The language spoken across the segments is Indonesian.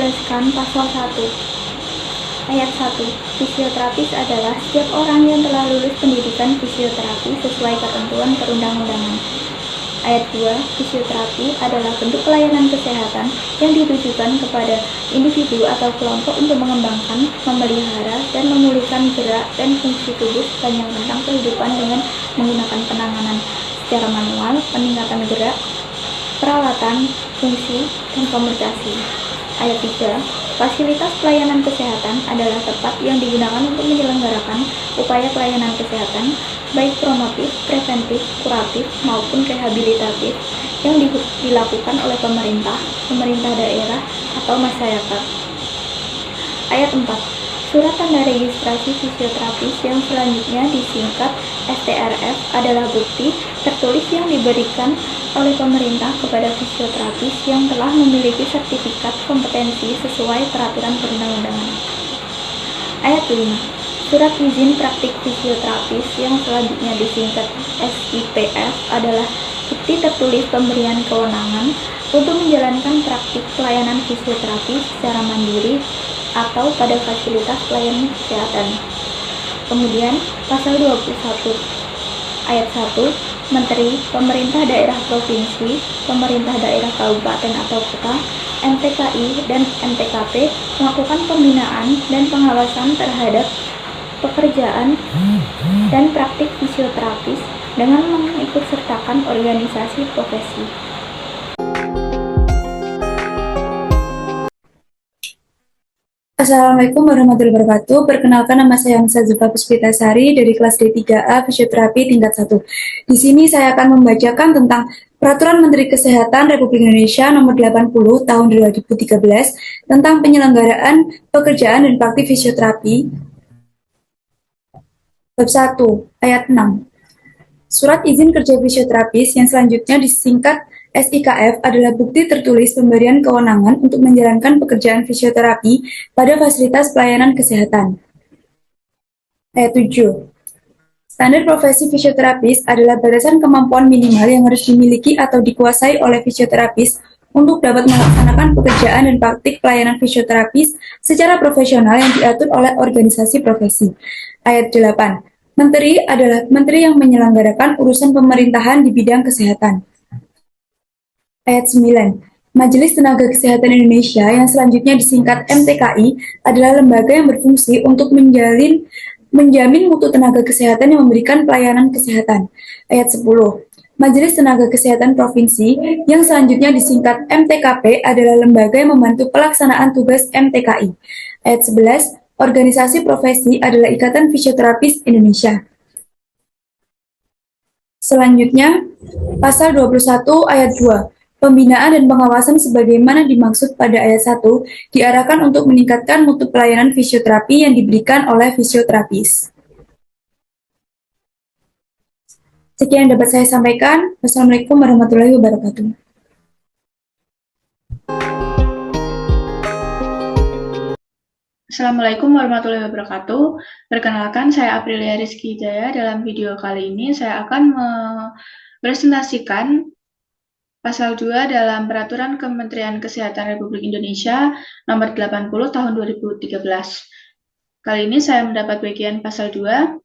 berdasarkan pasal 1. Ayat 1. Fisioterapis adalah setiap orang yang telah lulus pendidikan fisioterapi sesuai ketentuan perundang-undangan. Ayat 2. Fisioterapi adalah bentuk pelayanan kesehatan yang ditujukan kepada individu atau kelompok untuk mengembangkan, memelihara, dan memulihkan gerak dan fungsi tubuh sepanjang rentang kehidupan dengan menggunakan penanganan secara manual, peningkatan gerak, perawatan, fungsi, dan komunikasi. Ayat 3. Fasilitas pelayanan kesehatan adalah tempat yang digunakan untuk menyelenggarakan upaya pelayanan kesehatan, baik promotif, preventif, kuratif, maupun rehabilitatif yang dilakukan oleh pemerintah, pemerintah daerah, atau masyarakat. Ayat 4. Surat tanda registrasi fisioterapis yang selanjutnya disingkat STRF adalah bukti tertulis yang diberikan oleh pemerintah kepada fisioterapis yang telah memiliki sertifikat kompetensi sesuai peraturan perundang-undangan. Ayat 5. Surat izin praktik fisioterapis yang selanjutnya disingkat SIPF adalah bukti tertulis pemberian kewenangan untuk menjalankan praktik pelayanan fisioterapi secara mandiri atau pada fasilitas pelayanan kesehatan. Kemudian, pasal 21 ayat 1, Menteri, Pemerintah Daerah Provinsi, Pemerintah Daerah Kabupaten atau Kota, MTKI, dan MTKP melakukan pembinaan dan pengawasan terhadap pekerjaan dan praktik fisioterapis dengan mengikutsertakan organisasi profesi. Assalamualaikum warahmatullahi wabarakatuh. Perkenalkan, nama saya Hamzah Zulfa Puspitasari dari kelas D3A Fisioterapi tingkat 1. Di sini saya akan membacakan tentang Peraturan Menteri Kesehatan Republik Indonesia Nomor 80 Tahun 2013 tentang penyelenggaraan pekerjaan dan praktik fisioterapi. Bab 1, ayat 6. Surat izin kerja fisioterapis yang selanjutnya disingkat SIKF adalah bukti tertulis pemberian kewenangan untuk menjalankan pekerjaan fisioterapi pada fasilitas pelayanan kesehatan. Ayat 7. Standar profesi fisioterapis adalah batasan kemampuan minimal yang harus dimiliki atau dikuasai oleh fisioterapis untuk dapat melaksanakan pekerjaan dan praktik pelayanan fisioterapis secara profesional yang diatur oleh organisasi profesi. Ayat 8. Menteri adalah menteri yang menyelenggarakan urusan pemerintahan di bidang kesehatan. Ayat 9. Majelis Tenaga Kesehatan Indonesia yang selanjutnya disingkat MTKI adalah lembaga yang berfungsi untuk menjamin mutu tenaga kesehatan yang memberikan pelayanan kesehatan. Ayat 10. Majelis Tenaga Kesehatan Provinsi yang selanjutnya disingkat MTKP adalah lembaga yang membantu pelaksanaan tugas MTKI. Ayat 11. Organisasi profesi adalah Ikatan Fisioterapis Indonesia. Selanjutnya, pasal 21 ayat 2. Pembinaan dan pengawasan sebagaimana dimaksud pada ayat 1 diarahkan untuk meningkatkan mutu pelayanan fisioterapi yang diberikan oleh fisioterapis. Sekian yang dapat saya sampaikan. Wassalamualaikum warahmatullahi wabarakatuh. Assalamualaikum warahmatullahi wabarakatuh. Perkenalkan, saya Aprilia Rizky Jaya. Dalam video kali ini saya akan mempresentasikan Pasal 2 dalam Peraturan Kementerian Kesehatan Republik Indonesia Nomor 80 Tahun 2013. Kali ini saya mendapat bagian Pasal 2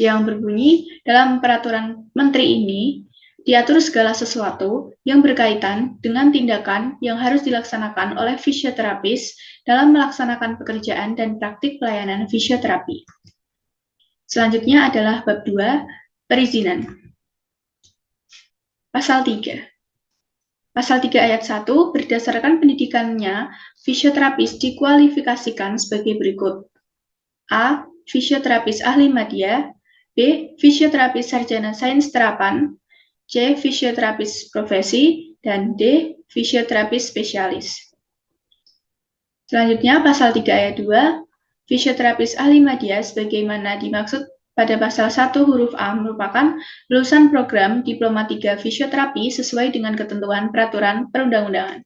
yang berbunyi, dalam Peraturan Menteri ini diatur segala sesuatu yang berkaitan dengan tindakan yang harus dilaksanakan oleh fisioterapis dalam melaksanakan pekerjaan dan praktik pelayanan fisioterapi. Selanjutnya adalah bab 2, perizinan. Pasal 3. Pasal 3 ayat 1, berdasarkan pendidikannya, fisioterapis dikualifikasikan sebagai berikut. A. Fisioterapis ahli madya. B. Fisioterapis sarjana sains terapan. C. Fisioterapis profesi. Dan D. Fisioterapis spesialis. Selanjutnya, pasal 3 ayat 2, fisioterapis ahli madya sebagaimana dimaksud pada pasal 1 huruf A merupakan lulusan program Diploma 3 Fisioterapi sesuai dengan ketentuan peraturan perundang-undangan.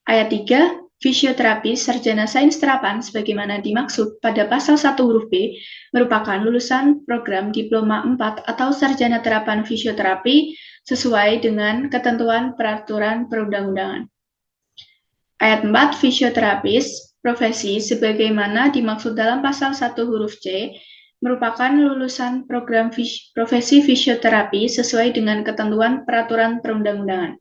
Ayat 3, fisioterapis sarjana sains terapan sebagaimana dimaksud pada pasal 1 huruf B merupakan lulusan program Diploma 4 atau sarjana terapan fisioterapi sesuai dengan ketentuan peraturan perundang-undangan. Ayat 4, fisioterapis, profesi sebagaimana dimaksud dalam pasal 1 huruf C, merupakan lulusan program profesi fisioterapi sesuai dengan ketentuan peraturan perundang-undangan.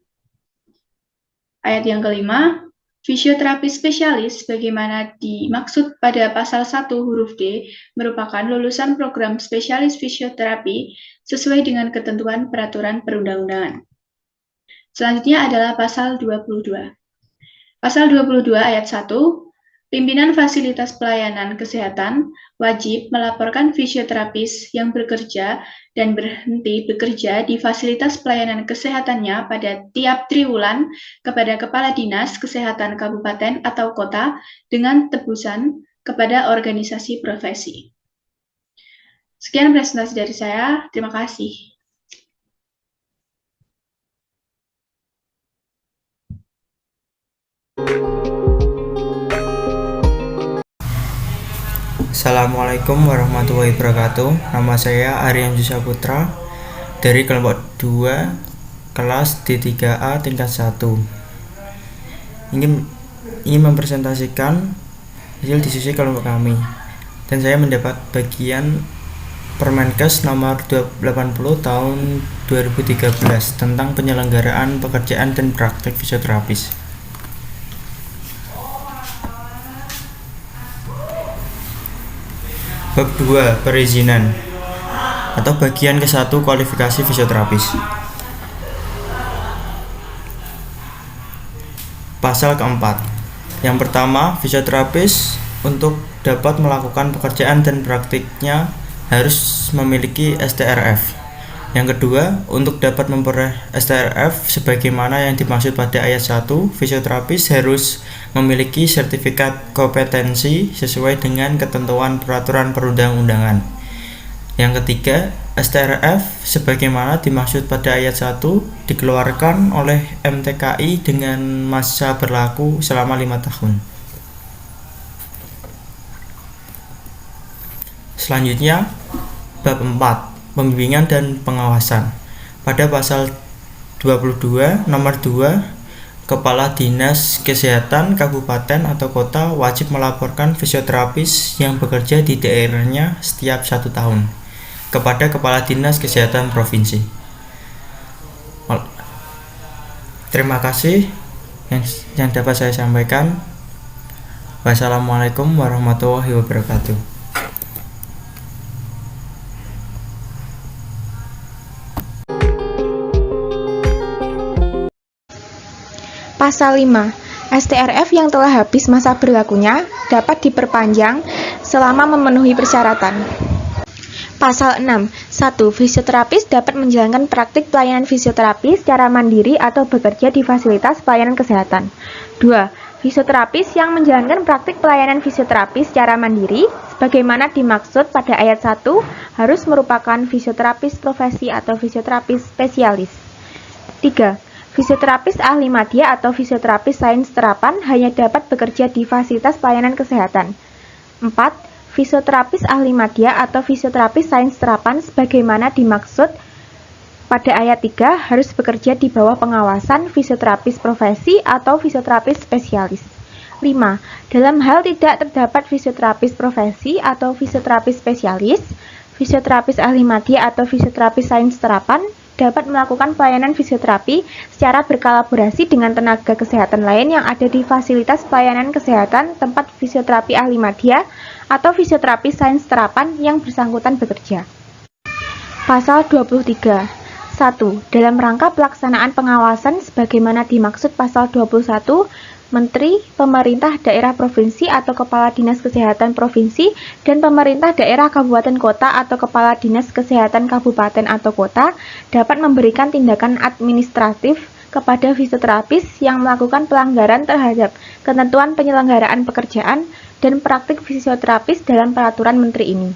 Ayat yang kelima, fisioterapi spesialis sebagaimana dimaksud pada pasal 1 huruf D merupakan lulusan program spesialis fisioterapi sesuai dengan ketentuan peraturan perundang-undangan. Selanjutnya adalah pasal 22. Pasal 22 ayat 1, pimpinan fasilitas pelayanan kesehatan wajib melaporkan fisioterapis yang bekerja dan berhenti bekerja di fasilitas pelayanan kesehatannya pada tiap triwulan kepada Kepala Dinas Kesehatan Kabupaten atau Kota dengan tebusan kepada organisasi profesi. Sekian presentasi dari saya. Terima kasih. Assalamualaikum warahmatullahi wabarakatuh. Nama saya Aryan Jusa Putra dari kelompok 2 kelas D3A tingkat 1. Ingin mempresentasikan hasil diskusi kelompok kami. Dan saya mendapat bagian Permenkes nomor 80 tahun 2013 tentang penyelenggaraan pekerjaan dan praktik fisioterapis. Bab 2, perizinan atau bagian ke-1, kualifikasi fisioterapis. Pasal keempat. Yang pertama, fisioterapis untuk dapat melakukan pekerjaan dan praktiknya harus memiliki STRF. Yang kedua, untuk dapat memperoleh STRF sebagaimana yang dimaksud pada ayat 1, fisioterapis harus memiliki sertifikat kompetensi sesuai dengan ketentuan peraturan perundang-undangan. Yang ketiga, STRF sebagaimana dimaksud pada ayat 1 dikeluarkan oleh MTKI dengan masa berlaku selama 5 tahun. Selanjutnya, bab 4, pembimbingan dan pengawasan. Pada pasal 22 nomor 2, Kepala Dinas Kesehatan Kabupaten atau Kota wajib melaporkan fisioterapis yang bekerja di daerahnya setiap 1 tahun kepada Kepala Dinas Kesehatan Provinsi. Terima kasih yang dapat saya sampaikan. Wassalamualaikum warahmatullahi wabarakatuh. Pasal 5. STRF yang telah habis masa berlakunya dapat diperpanjang selama memenuhi persyaratan. Pasal 6. 1. Fisioterapis dapat menjalankan praktik pelayanan fisioterapi secara mandiri atau bekerja di fasilitas pelayanan kesehatan. 2. Fisioterapis yang menjalankan praktik pelayanan fisioterapi secara mandiri sebagaimana dimaksud pada ayat 1 harus merupakan fisioterapis profesi atau fisioterapis spesialis. 3. Fisioterapis ahli madya atau fisioterapis sains terapan hanya dapat bekerja di fasilitas pelayanan kesehatan. 4. Fisioterapis ahli madya atau fisioterapis sains terapan sebagaimana dimaksud pada ayat 3 harus bekerja di bawah pengawasan fisioterapis profesi atau fisioterapis spesialis. 5. Dalam hal tidak terdapat fisioterapis profesi atau fisioterapis spesialis, fisioterapis ahli madya atau fisioterapis sains terapan dapat melakukan pelayanan fisioterapi secara berkolaborasi dengan tenaga kesehatan lain yang ada di fasilitas pelayanan kesehatan tempat fisioterapi ahli madya atau fisioterapi sains terapan yang bersangkutan bekerja. Pasal 23. 1. Dalam rangka pelaksanaan pengawasan sebagaimana dimaksud pasal 21, Menteri, Pemerintah Daerah Provinsi atau Kepala Dinas Kesehatan Provinsi dan Pemerintah Daerah Kabupaten Kota atau Kepala Dinas Kesehatan Kabupaten atau Kota dapat memberikan tindakan administratif kepada fisioterapis yang melakukan pelanggaran terhadap ketentuan penyelenggaraan pekerjaan dan praktik fisioterapis dalam peraturan Menteri ini.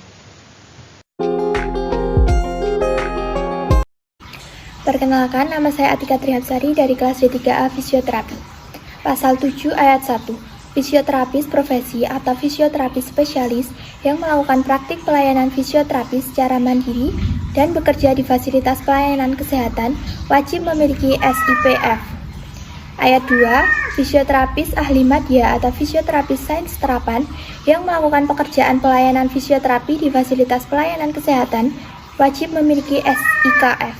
Perkenalkan, nama saya Atika Trihapsari dari kelas D3A Fisioterapi. Pasal 7 ayat 1. Fisioterapis profesi atau fisioterapis spesialis yang melakukan praktik pelayanan fisioterapi secara mandiri dan bekerja di fasilitas pelayanan kesehatan wajib memiliki SIPF. Ayat 2, fisioterapis ahli madya atau fisioterapis sains terapan yang melakukan pekerjaan pelayanan fisioterapi di fasilitas pelayanan kesehatan wajib memiliki SIKF.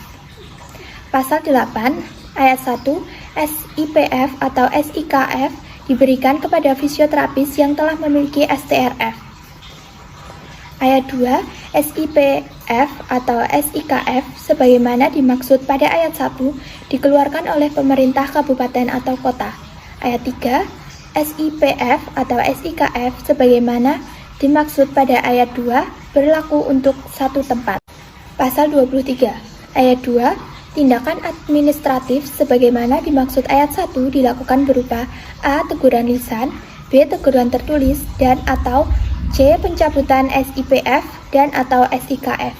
Pasal 8, ayat 1, SIPF atau SIKF diberikan kepada fisioterapis yang telah memiliki STRF. Ayat 2, SIPF atau SIKF sebagaimana dimaksud pada ayat 1 dikeluarkan oleh pemerintah kabupaten atau kota. Ayat 3, SIPF atau SIKF sebagaimana dimaksud pada ayat 2 berlaku untuk satu tempat. Pasal 23, ayat 2, tindakan administratif sebagaimana dimaksud ayat 1 dilakukan berupa A. Teguran lisan, B. Teguran tertulis, dan atau C. Pencabutan SIPF dan atau SIKF.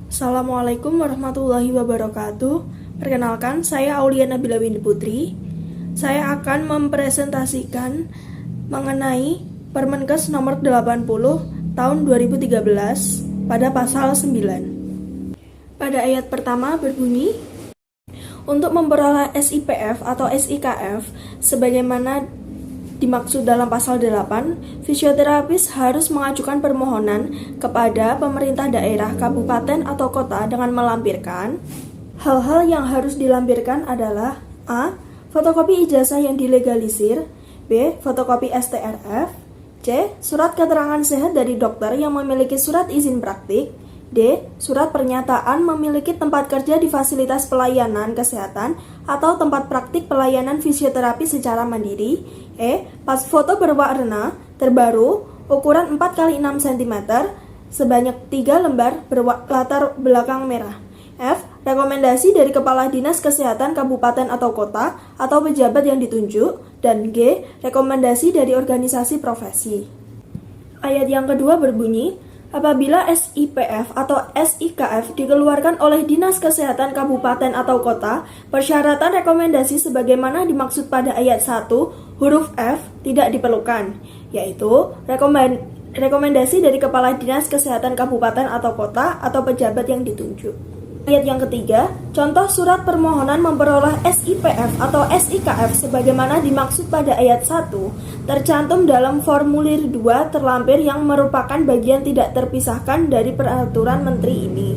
Assalamualaikum warahmatullahi wabarakatuh. Perkenalkan, saya Aulia Nabila Windy Putri. Saya akan mempresentasikan mengenai Permenkes nomor 80 tahun 2013 pada pasal 9. Pada ayat pertama berbunyi, untuk memperoleh SIPF atau SIKF sebagaimana dimaksud dalam pasal 8, fisioterapis harus mengajukan permohonan kepada pemerintah daerah, kabupaten, atau kota dengan melampirkan hal-hal yang harus dilampirkan adalah A. Fotokopi ijazah yang dilegalisir, B. Fotokopi STRF, C. Surat keterangan sehat dari dokter yang memiliki surat izin praktik, D. Surat pernyataan memiliki tempat kerja di fasilitas pelayanan kesehatan atau tempat praktik pelayanan fisioterapi secara mandiri, E. Pas foto berwarna terbaru ukuran 4x6 cm sebanyak 3 lembar berlatar belakang merah, F. Rekomendasi dari Kepala Dinas Kesehatan Kabupaten atau Kota atau pejabat yang ditunjuk, dan G. Rekomendasi dari organisasi profesi. Ayat yang kedua berbunyi, apabila SIPF atau SIKF dikeluarkan oleh Dinas Kesehatan Kabupaten atau Kota, persyaratan rekomendasi sebagaimana dimaksud pada ayat 1, huruf F tidak diperlukan, yaitu rekomendasi dari Kepala Dinas Kesehatan Kabupaten atau Kota atau pejabat yang ditunjuk. Ayat yang ketiga, contoh surat permohonan memperoleh SIPF atau SIKF sebagaimana dimaksud pada ayat 1 tercantum dalam formulir 2 terlampir yang merupakan bagian tidak terpisahkan dari peraturan menteri ini.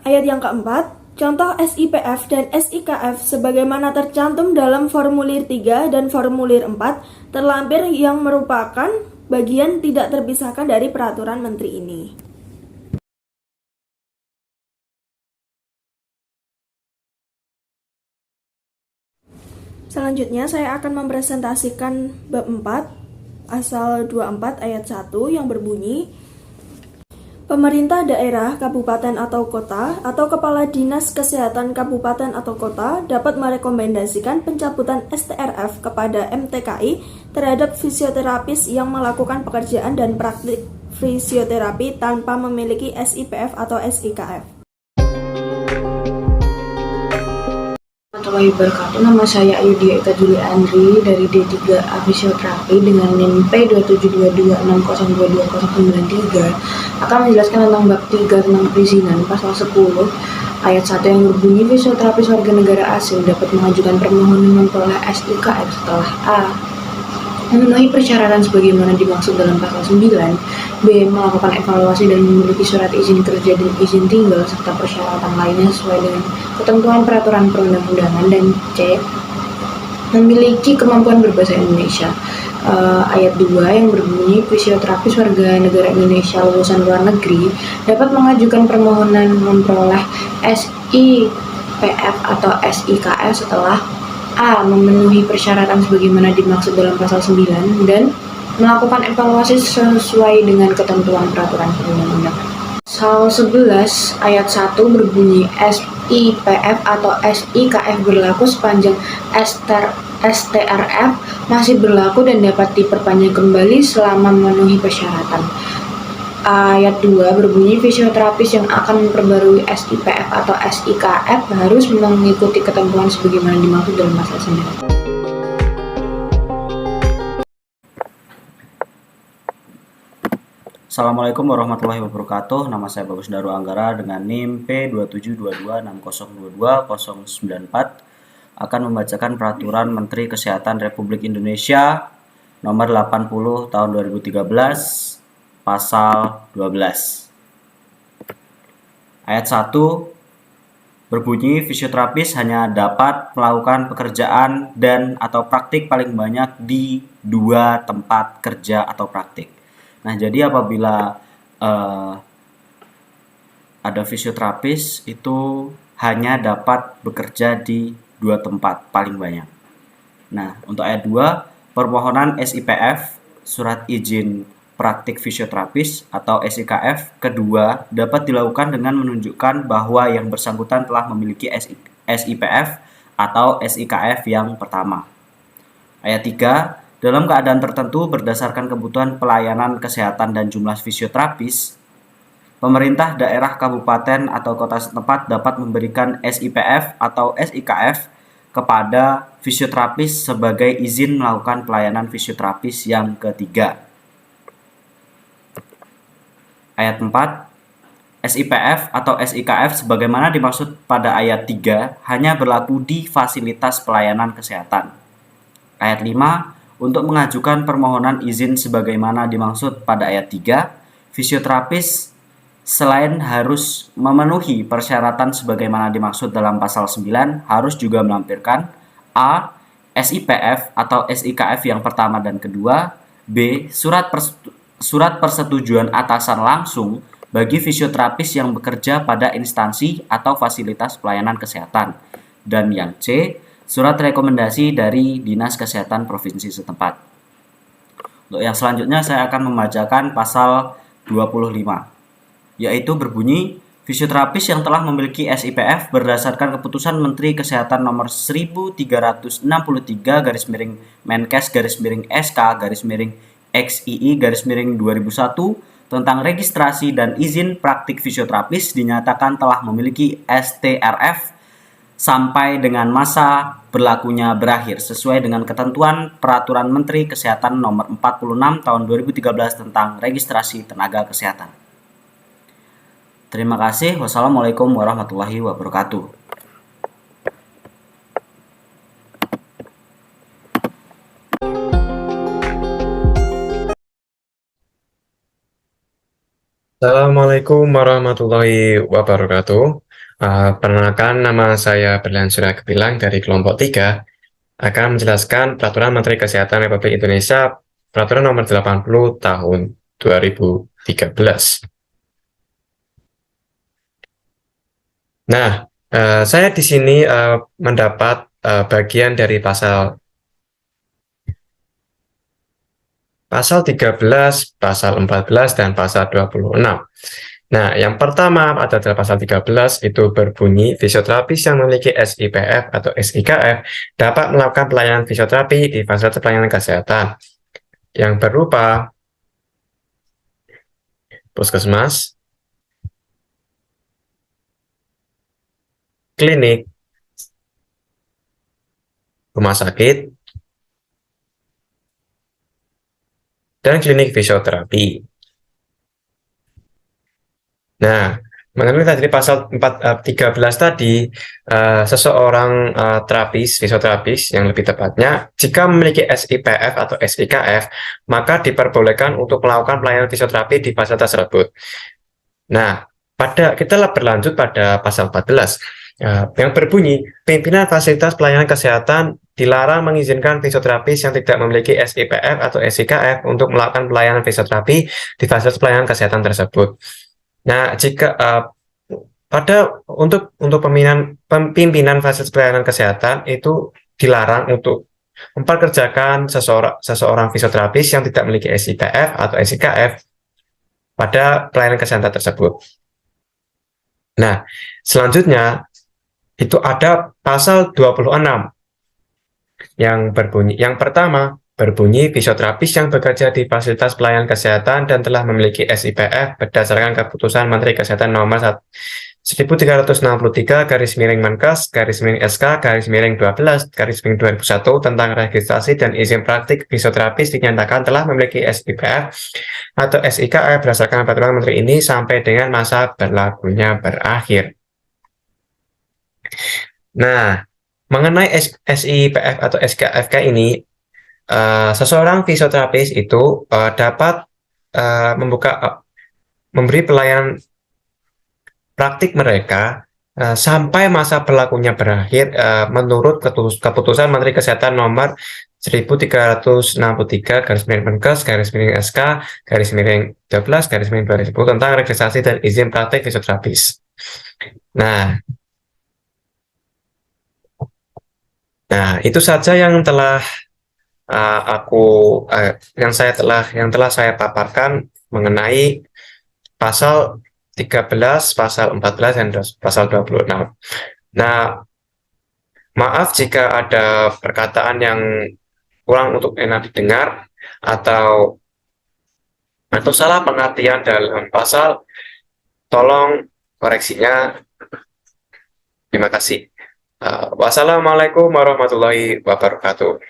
Ayat yang keempat, contoh SIPF dan SIKF sebagaimana tercantum dalam formulir 3 dan formulir 4 terlampir yang merupakan bagian tidak terpisahkan dari peraturan menteri ini. Selanjutnya saya akan mempresentasikan bab 4 pasal 24 ayat 1 yang berbunyi, pemerintah daerah, kabupaten atau kota, atau kepala dinas kesehatan kabupaten atau kota dapat merekomendasikan pencabutan STRF kepada MTKI terhadap fisioterapis yang melakukan pekerjaan dan praktik fisioterapi tanpa memiliki SIPF atau SIKF. Warahmatullahi wabarakatuh. Nama saya Ayudia Eka Juli Andri dari D3A Fisioterapi dengan NIM P2726022093 akan menjelaskan tentang bab 3 tentang perizinan pasal 10 ayat 1 yang berbunyi, fisioterapis warga negara asing dapat mengajukan permohonan memperoleh SIKF setelah A. memenuhi persyaratan sebagaimana dimaksud dalam pasal 9, B. melakukan evaluasi dan memiliki surat izin kerja dan izin tinggal serta persyaratan lainnya sesuai dengan ketentuan peraturan perundang-undangan, dan C. memiliki kemampuan berbahasa Indonesia. Ayat 2 yang berbunyi, fisioterapis warga negara Indonesia lulusan luar negeri dapat mengajukan permohonan memperoleh SIPF atau SIKF setelah A. memenuhi persyaratan sebagaimana dimaksud dalam pasal 9 dan melakukan evaluasi sesuai dengan ketentuan peraturan perundang-undangan. Pasal 11 ayat 1 berbunyi, SIPF atau SIKF berlaku sepanjang STRF masih berlaku dan dapat diperpanjang kembali selama memenuhi persyaratan. Ayat 2 berbunyi, fisioterapis yang akan memperbarui SIPF atau SIKF harus mengikuti ketentuan sebagaimana dimaksud dalam pasal 9. Assalamualaikum warahmatullahi wabarakatuh. Nama saya Bagus Daru Anggara dengan NIM P27226022094 akan membacakan Peraturan Menteri Kesehatan Republik Indonesia Nomor 80 Tahun 2013 Pasal 12. Ayat 1 berbunyi fisioterapis hanya dapat melakukan pekerjaan dan atau praktik paling banyak di 2 tempat kerja atau praktik. Nah, jadi apabila ada fisioterapis itu hanya dapat bekerja di 2 tempat paling banyak. Nah, untuk ayat 2, permohonan SIPF, surat izin praktik fisioterapis atau SIKF kedua dapat dilakukan dengan menunjukkan bahwa yang bersangkutan telah memiliki SIPF atau SIKF yang pertama. Ayat 3, dalam keadaan tertentu berdasarkan kebutuhan pelayanan kesehatan dan jumlah fisioterapis, pemerintah daerah kabupaten atau kota setempat dapat memberikan SIPF atau SIKF kepada fisioterapis sebagai izin melakukan pelayanan fisioterapis yang ketiga. Ayat 4, SIPF atau SIKF sebagaimana dimaksud pada ayat 3 hanya berlaku di fasilitas pelayanan kesehatan. Ayat 5, untuk mengajukan permohonan izin sebagaimana dimaksud pada ayat 3, fisioterapis selain harus memenuhi persyaratan sebagaimana dimaksud dalam pasal 9, harus juga melampirkan A. SIPF atau SIKF yang pertama dan kedua, B. Surat persetujuan atasan langsung bagi fisioterapis yang bekerja pada instansi atau fasilitas pelayanan kesehatan, dan yang C. Surat rekomendasi dari Dinas Kesehatan Provinsi setempat. Untuk yang selanjutnya saya akan membacakan pasal 25, yaitu berbunyi fisioterapis yang telah memiliki SIPF berdasarkan keputusan Menteri Kesehatan nomor 1363/SK/SK/XII/2001 tentang registrasi dan izin praktik fisioterapis dinyatakan telah memiliki STRF sampai dengan masa berlakunya berakhir sesuai dengan ketentuan Peraturan Menteri Kesehatan nomor 46 tahun 2013 tentang registrasi tenaga kesehatan. Terima kasih. Wassalamualaikum warahmatullahi wabarakatuh. Assalamualaikum warahmatullahi wabarakatuh. Perkenalkan, nama saya Berlian Surya Gebilang dari kelompok 3 akan menjelaskan Peraturan Menteri Kesehatan Republik Indonesia Peraturan Nomor 80 Tahun 2013. Nah, saya di sini mendapat bagian dari pasal 13, pasal 14, dan pasal 26. Nah, yang pertama adalah pasal 13 itu berbunyi fisioterapis yang memiliki SIPF atau SIKF dapat melakukan pelayanan fisioterapi di fasilitas pelayanan kesehatan yang berupa puskesmas, klinik, rumah sakit, dan klinik fisioterapi. Nah, mengenai tadi pasal 13 tadi, seseorang fisioterapis yang lebih tepatnya, jika memiliki SIPF atau SIKF, maka diperbolehkan untuk melakukan pelayanan fisioterapi di fasilitas tersebut. Nah, kita berlanjut pada pasal 14, yang berbunyi, pimpinan fasilitas pelayanan kesehatan dilarang mengizinkan fisioterapis yang tidak memiliki SIPF atau SIKF untuk melakukan pelayanan fisioterapi di fasilitas pelayanan kesehatan tersebut. Nah, jika untuk pimpinan fasilitas pelayanan kesehatan itu dilarang untuk memperkerjakan seseorang fisioterapis yang tidak memiliki SIPF atau SIKF pada pelayanan kesehatan tersebut. Nah, selanjutnya itu ada pasal 26 yang berbunyi, yang pertama berbunyi fisioterapis yang bekerja di fasilitas pelayanan kesehatan dan telah memiliki SIPF berdasarkan keputusan Menteri Kesehatan nomor 1363 garis miring Menkes garis miring SK garis miring 12 garis miring 2001 tentang registrasi dan izin praktik fisioterapis dinyatakan telah memiliki SIPF atau SIKF berdasarkan peraturan Menteri ini sampai dengan masa berlakunya berakhir. Nah, mengenai SIPF atau SKFK ini, seseorang fisioterapis itu dapat memberi pelayanan praktik mereka sampai masa berlakunya berakhir menurut keputusan Menteri Kesehatan nomor 1363 garis miring Menkes garis miring SK garis miring 12 garis miring 2010 tentang registrasi dan izin praktik fisioterapis. Nah, itu saja yang telah yang telah saya paparkan mengenai pasal 13, pasal 14, dan pasal 26. Nah, maaf jika ada perkataan yang kurang untuk enak didengar atau salah pengertian dalam pasal, tolong koreksinya. Terima kasih. Wassalamualaikum warahmatullahi wabarakatuh.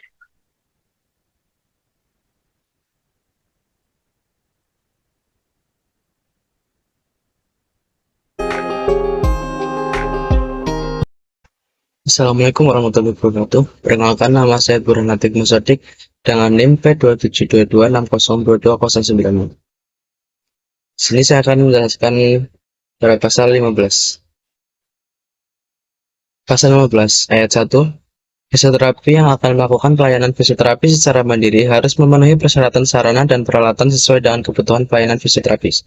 Assalamualaikum warahmatullahi wabarakatuh. Perkenalkan, nama saya Burhan Latif Musadik dengan NIM P2722602209. Sini saya akan menjelaskan pada pasal 15. Pasal 15 ayat 1. Fisioterapi yang akan melakukan pelayanan fisioterapi secara mandiri harus memenuhi persyaratan sarana dan peralatan sesuai dengan kebutuhan pelayanan fisioterapis.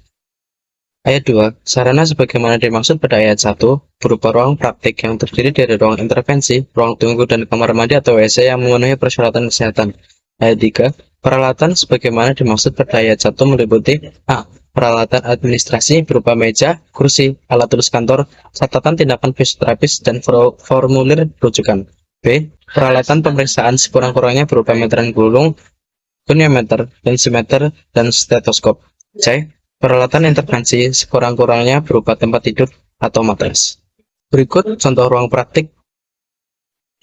Ayat 2. Sarana sebagaimana dimaksud pada ayat 1 berupa ruang praktik yang terdiri dari ruang intervensi, ruang tunggu, dan kamar mandi atau WC yang memenuhi persyaratan kesehatan. Ayat 3. Peralatan sebagaimana dimaksud pada ayat 1 meliputi A. Peralatan administrasi berupa meja, kursi, alat tulis kantor, catatan tindakan fisioterapis, dan formulir rujukan. B. Peralatan pemeriksaan sekurang-kurangnya berupa meteran gulung, goniometer, tensimeter, dan stetoskop. C. Peralatan intervensi sekurang-kurangnya berupa tempat tidur atau matras. Berikut contoh ruang praktik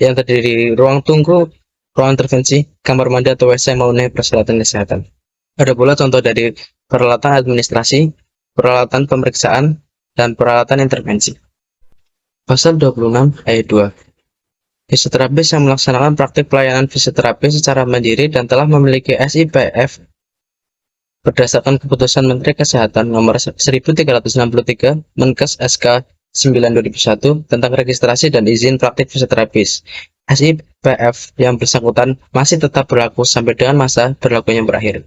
yang terdiri dari ruang tunggu, ruang intervensi, kamar mandi atau WC yang memenuhi persyaratan kesehatan. Ada pula contoh dari peralatan administrasi, peralatan pemeriksaan, dan peralatan intervensi. Pasal 26 ayat 2. Fisioterapis yang melaksanakan praktik pelayanan fisioterapi secara mandiri dan telah memiliki SIPF berdasarkan keputusan Menteri Kesehatan nomor 1363 Menkes SK 9/2001 tentang registrasi dan izin praktik fisioterapis. SIPF yang bersangkutan masih tetap berlaku sampai dengan masa berlakunya berakhir.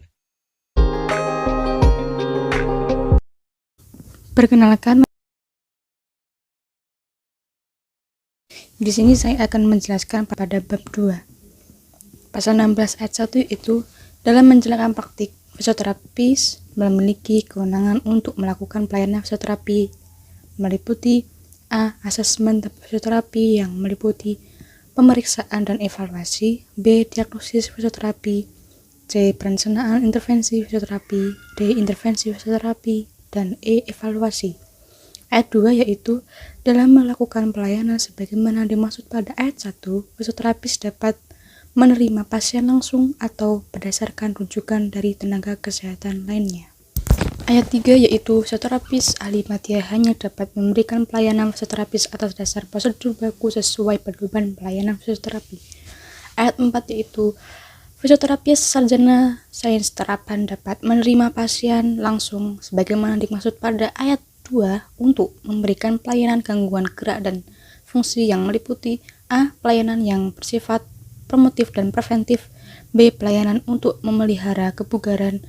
Perkenalkan, di sini saya akan menjelaskan pada bab 2. Pasal 16 ayat 1 itu dalam menjalankan praktik fisioterapis memiliki kewenangan untuk melakukan pelayanan fisioterapi meliputi A. Asesmen fisioterapi yang meliputi pemeriksaan dan evaluasi, B. Diagnosis fisioterapi, C. Perencanaan intervensi fisioterapi, D. Intervensi fisioterapi, dan E. Evaluasi. Ayat 2 yaitu dalam melakukan pelayanan sebagaimana dimaksud pada ayat 1, fisioterapis dapat menerima pasien langsung atau berdasarkan rujukan dari tenaga kesehatan lainnya. Ayat 3 yaitu fisioterapis ahli madya hanya dapat memberikan pelayanan fisioterapis atas dasar prosedur baku sesuai pedoman pelayanan fisioterapi. Ayat 4 yaitu fisioterapis sarjana sains terapan dapat menerima pasien langsung sebagaimana dimaksud pada ayat 2 untuk memberikan pelayanan gangguan gerak dan fungsi yang meliputi A. Pelayanan yang bersifat promotif dan preventif, B. Pelayanan untuk memelihara kebugaran,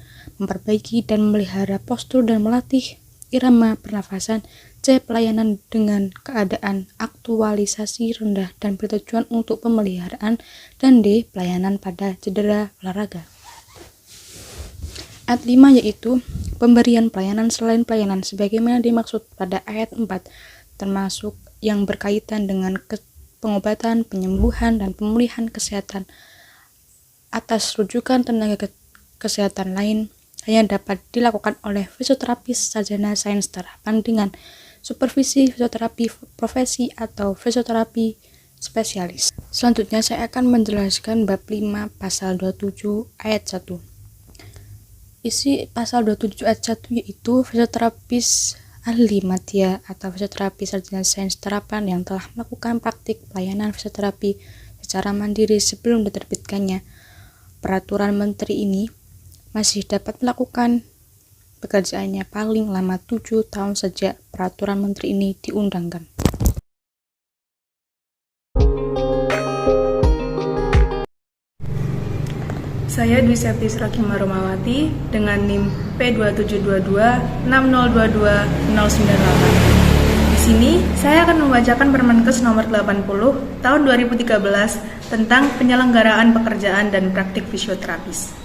memperbaiki dan memelihara postur dan melatih irama pernafasan, C. Pelayanan dengan keadaan aktualisasi rendah dan bertujuan untuk pemeliharaan, dan D. Pelayanan pada cedera olahraga. Ayat 5 yaitu pemberian pelayanan selain pelayanan sebagaimana dimaksud pada ayat 4, termasuk yang berkaitan dengan pengobatan, penyembuhan, dan pemulihan kesehatan atas rujukan tenaga kesehatan lain hanya dapat dilakukan oleh fisioterapis sarjana sains terapan dengan supervisi fisioterapi profesi atau fisioterapi spesialis. Selanjutnya saya akan menjelaskan bab 5 pasal 27 ayat 1. Isi pasal 27 ayat 1 yaitu fisioterapis ahli madya atau fisioterapi sarjana sains terapan yang telah melakukan praktik pelayanan fisioterapi secara mandiri sebelum diterbitkannya peraturan menteri ini masih dapat melakukan pekerjaannya paling lama 7 tahun sejak peraturan menteri ini diundangkan. Saya Dwi Septis Rakima Romawati dengan NIM P2722602298. Di sini saya akan membacakan Permenkes nomor 80 tahun 2013 tentang penyelenggaraan pekerjaan dan praktik fisioterapis.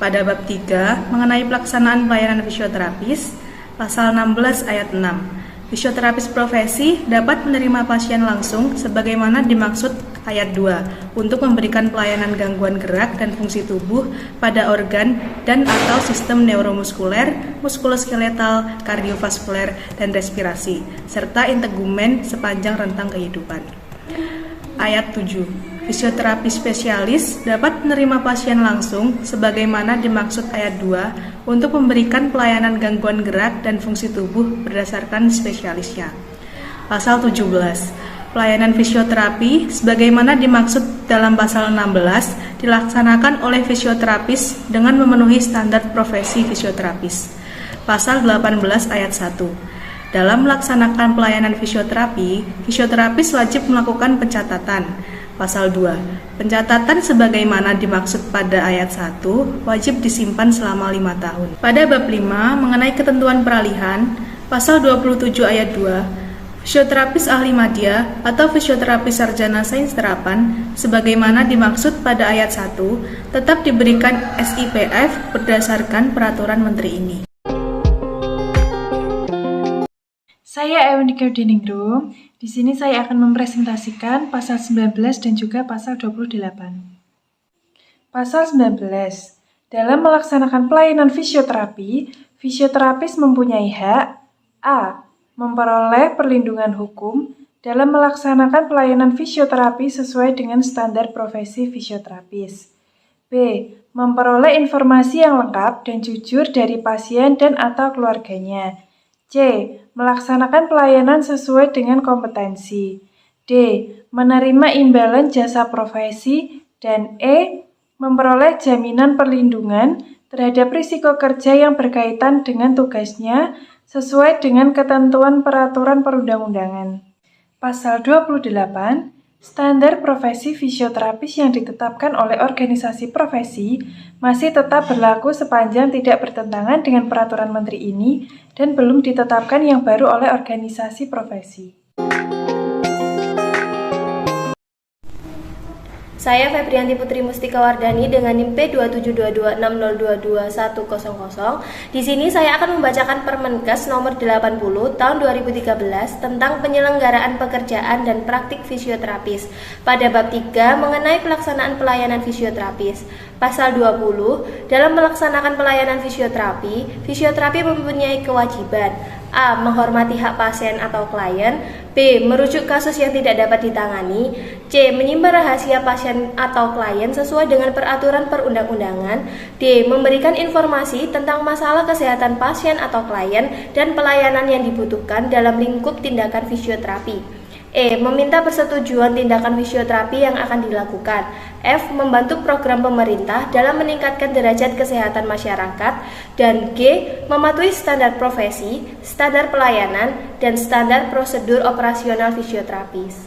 Pada bab 3 mengenai pelaksanaan pelayanan fisioterapis, pasal 16 ayat 6. Fisioterapis profesi dapat menerima pasien langsung sebagaimana dimaksud ayat 2 untuk memberikan pelayanan gangguan gerak dan fungsi tubuh pada organ dan atau sistem neuromuskuler, muskuloskeletal, kardiovaskuler, dan respirasi, serta integumen sepanjang rentang kehidupan. Ayat 7. Fisioterapi spesialis dapat menerima pasien langsung sebagaimana dimaksud ayat 2 untuk memberikan pelayanan gangguan gerak dan fungsi tubuh berdasarkan spesialisnya. Pasal 17. Pelayanan fisioterapi sebagaimana dimaksud dalam pasal 16 dilaksanakan oleh fisioterapis dengan memenuhi standar profesi fisioterapis. Pasal 18 ayat 1. Dalam melaksanakan pelayanan fisioterapi, fisioterapis wajib melakukan pencatatan. Pasal 2. Pencatatan sebagaimana dimaksud pada ayat 1 wajib disimpan selama 5 tahun. Pada bab 5 mengenai ketentuan peralihan, pasal 27 ayat 2, fisioterapis ahli madya atau fisioterapis sarjana sains terapan sebagaimana dimaksud pada ayat 1 tetap diberikan SIPF berdasarkan peraturan menteri ini. Saya Ewenika Diningrum. Di sini saya akan mempresentasikan pasal 19 dan juga pasal 28. Pasal 19. Dalam melaksanakan pelayanan fisioterapi, fisioterapis mempunyai hak A. Memperoleh perlindungan hukum dalam melaksanakan pelayanan fisioterapi sesuai dengan standar profesi fisioterapis. B. Memperoleh informasi yang lengkap dan jujur dari pasien dan atau keluarganya. C. Melaksanakan pelayanan sesuai dengan kompetensi. D. Menerima imbalan jasa profesi. Dan E. Memperoleh jaminan perlindungan terhadap risiko kerja yang berkaitan dengan tugasnya sesuai dengan ketentuan peraturan perundang-undangan. Pasal 28. Standar profesi fisioterapis yang ditetapkan oleh organisasi profesi masih tetap berlaku sepanjang tidak bertentangan dengan peraturan menteri ini dan belum ditetapkan yang baru oleh organisasi profesi. Saya Febrianti Putri Mustika Wardani dengan NIM P272260222100. Di sini saya akan membacakan Permenkes nomor 80 tahun 2013 tentang penyelenggaraan pekerjaan dan praktik fisioterapis. Pada bab 3 mengenai pelaksanaan pelayanan fisioterapis. Pasal 20, dalam melaksanakan pelayanan fisioterapi, fisioterapi mempunyai kewajiban A. Menghormati hak pasien atau klien. B. Merujuk kasus yang tidak dapat ditangani. C. Menyimpan rahasia pasien atau klien sesuai dengan peraturan perundang-undangan. D. Memberikan informasi tentang masalah kesehatan pasien atau klien dan pelayanan yang dibutuhkan dalam lingkup tindakan fisioterapi. E. Meminta persetujuan tindakan fisioterapi yang akan dilakukan. F. Membantu program pemerintah dalam meningkatkan derajat kesehatan masyarakat. Dan G. Mematuhi standar profesi, standar pelayanan, dan standar prosedur operasional fisioterapis.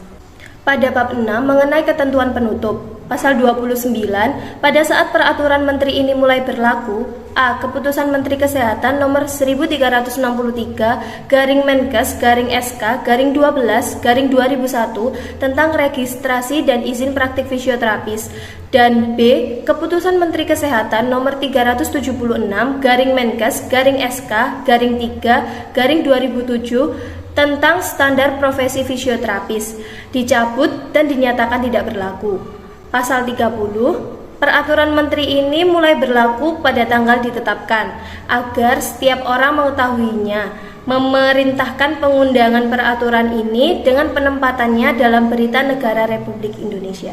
Pada bab 6 mengenai ketentuan penutup. Pasal 29, pada saat peraturan menteri ini mulai berlaku, A. Keputusan Menteri Kesehatan nomor 13/Menkes/SK/12/2001 tentang registrasi dan izin praktik fisioterapis, dan B. Keputusan Menteri Kesehatan nomor 370/Menkes/SK/3/2007 tentang standar profesi fisioterapis dicabut dan dinyatakan tidak berlaku. Pasal 30, peraturan menteri ini mulai berlaku pada tanggal ditetapkan agar setiap orang mengetahuinya. Memerintahkan pengundangan peraturan ini dengan penempatannya dalam Berita Negara Republik Indonesia.